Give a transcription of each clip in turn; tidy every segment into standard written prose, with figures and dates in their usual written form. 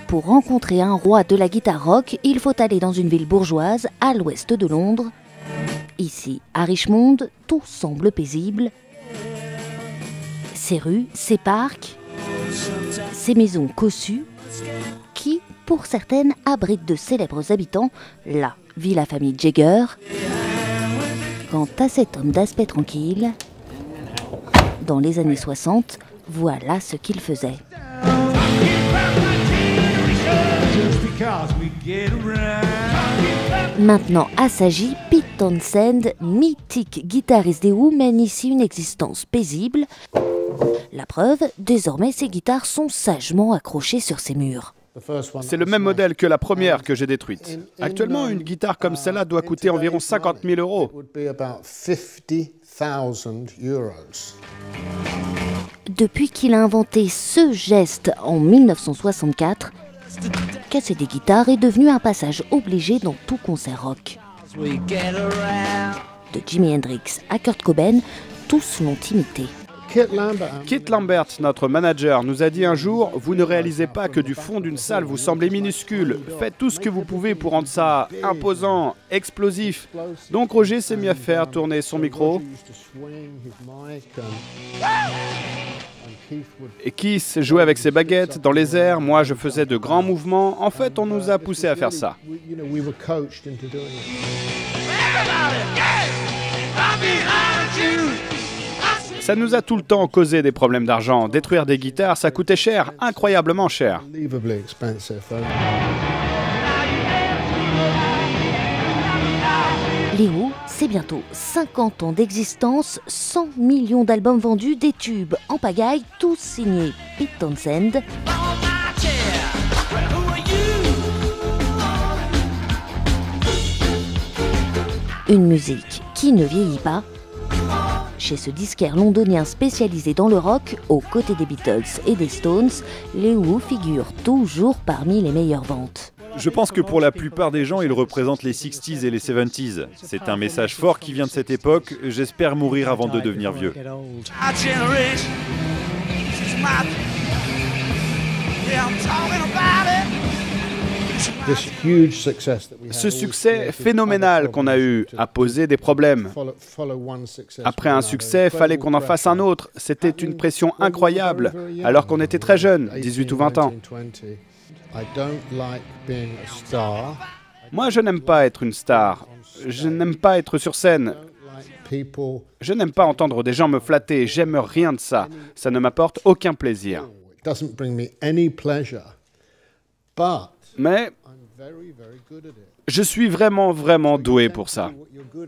Pour rencontrer un roi de la guitare rock, il faut aller dans une ville bourgeoise à l'ouest de Londres. Ici, à Richmond, tout semble paisible. Ces rues, ces parcs, ces maisons cossues, qui, pour certaines, abritent de célèbres habitants, la Villa Famille Jagger. Quant à cet homme d'aspect tranquille, dans les années 60, voilà ce qu'il faisait. Maintenant, à Sagy, Pete Townshend, mythique guitariste des Who, mène ici une existence paisible. La preuve, désormais, ses guitares sont sagement accrochées sur ses murs. C'est le même modèle que la première que j'ai détruite. Actuellement, une guitare comme celle-là doit coûter environ 50 000 €. Depuis qu'il a inventé ce geste en 1964, casser des guitares est devenu un passage obligé dans tout concert rock. De Jimi Hendrix à Kurt Cobain, tous l'ont imité. Kit Lambert, notre manager, nous a dit un jour « Vous ne réalisez pas que du fond d'une salle, vous semblez minuscule. Faites tout ce que vous pouvez pour rendre ça imposant, explosif. » Donc Roger s'est mis à faire tourner son micro. Et Keith jouait avec ses baguettes dans les airs. Moi, je faisais de grands mouvements. En fait, on nous a poussés à faire ça. Ça nous a tout le temps causé des problèmes d'argent. Détruire des guitares, ça coûtait cher, incroyablement cher. Les Who, c'est bientôt 50 ans d'existence, 100 millions d'albums vendus, des tubes en pagaille, tous signés Pete Townshend. Une musique qui ne vieillit pas. Chez ce disquaire londonien spécialisé dans le rock, aux côtés des Beatles et des Stones, les Who figurent toujours parmi les meilleures ventes. Je pense que pour la plupart des gens, ils représentent les 60s et les 70s. C'est un message fort qui vient de cette époque. J'espère mourir avant de devenir vieux. Ce succès phénoménal qu'on a eu a posé des problèmes. Après un succès, il fallait qu'on en fasse un autre. C'était une pression incroyable, alors qu'on était très jeunes, 18 ou 20 ans. Moi, je n'aime pas être une star. Je n'aime pas être sur scène. Je n'aime pas entendre des gens me flatter. J'aime rien de ça. Ça ne m'apporte aucun plaisir. Mais je suis vraiment doué pour ça.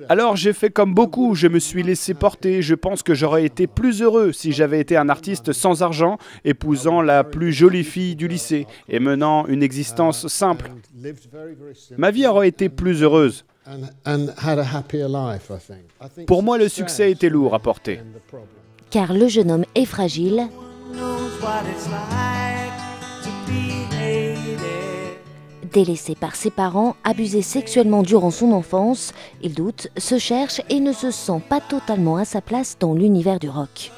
Alors j'ai fait comme beaucoup, je me suis laissé porter. Je pense que j'aurais été plus heureux si j'avais été un artiste sans argent, épousant la plus jolie fille du lycée et menant une existence simple. Ma vie aurait été plus heureuse. Pour moi, le succès était lourd à porter. Car le jeune homme est fragile. Délaissé par ses parents, abusé sexuellement durant son enfance, il doute, se cherche et ne se sent pas totalement à sa place dans l'univers du rock.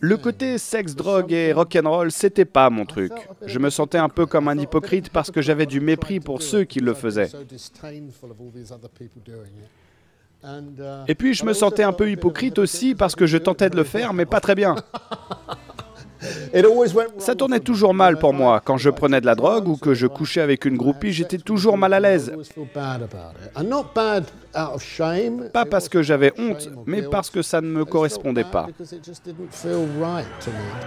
Le côté sexe, drogue et rock'n'roll, c'était pas mon truc. Je me sentais un peu comme un hypocrite parce que j'avais du mépris pour ceux qui le faisaient. Et puis je me sentais un peu hypocrite aussi parce que je tentais de le faire, mais pas très bien. Ça tournait toujours mal pour moi. Quand je prenais de la drogue ou que je couchais avec une groupie, j'étais toujours mal à l'aise. Pas parce que j'avais honte, mais parce que ça ne me correspondait pas.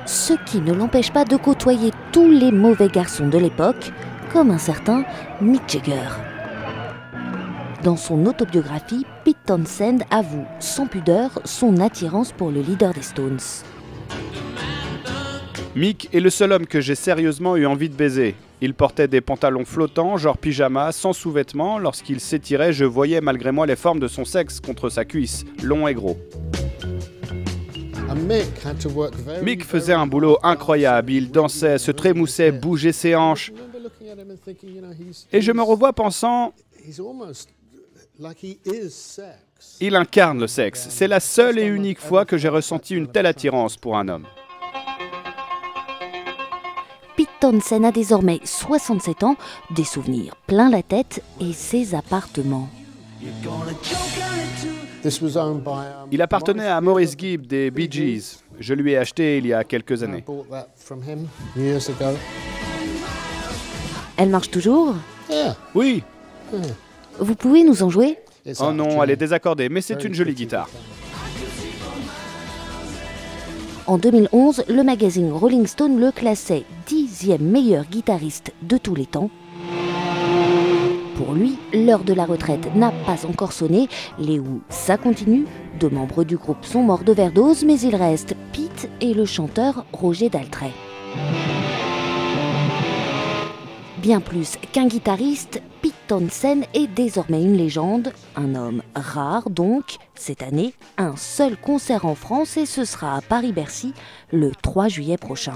Ce qui ne l'empêche pas de côtoyer tous les mauvais garçons de l'époque, comme un certain Mick Jagger. Dans son autobiographie, Pete Townshend avoue sans pudeur son attirance pour le leader des Stones. Mick est le seul homme que j'ai sérieusement eu envie de baiser. Il portait des pantalons flottants, genre pyjama, sans sous-vêtements. Lorsqu'il s'étirait, je voyais malgré moi les formes de son sexe contre sa cuisse, long et gros. Mick faisait un boulot incroyable. Il dansait, se trémoussait, bougeait ses hanches. Et je me revois pensant, Il incarne le sexe. C'est la seule et unique fois que j'ai ressenti une telle attirance pour un homme. Pete Townshend a désormais 67 ans, des souvenirs plein la tête et ses appartements. Il appartenait à Maurice Gibb des Bee Gees. Je lui ai acheté il y a quelques années. Elle marche toujours? Oui. Vous pouvez nous en jouer? Oh non, elle est désaccordée, mais c'est une jolie guitare. En 2011, le magazine Rolling Stone le classait 10e meilleur guitariste de tous les temps. Pour lui, l'heure de la retraite n'a pas encore sonné. Les Who, ça continue. 2 membres du groupe sont morts d'overdose, mais il reste Pete et le chanteur Roger Daltrey. Bien plus qu'un guitariste, Pete Townshend est désormais une légende, un homme rare donc. Cette année, un seul concert en France et ce sera à Paris-Bercy le 3 juillet prochain.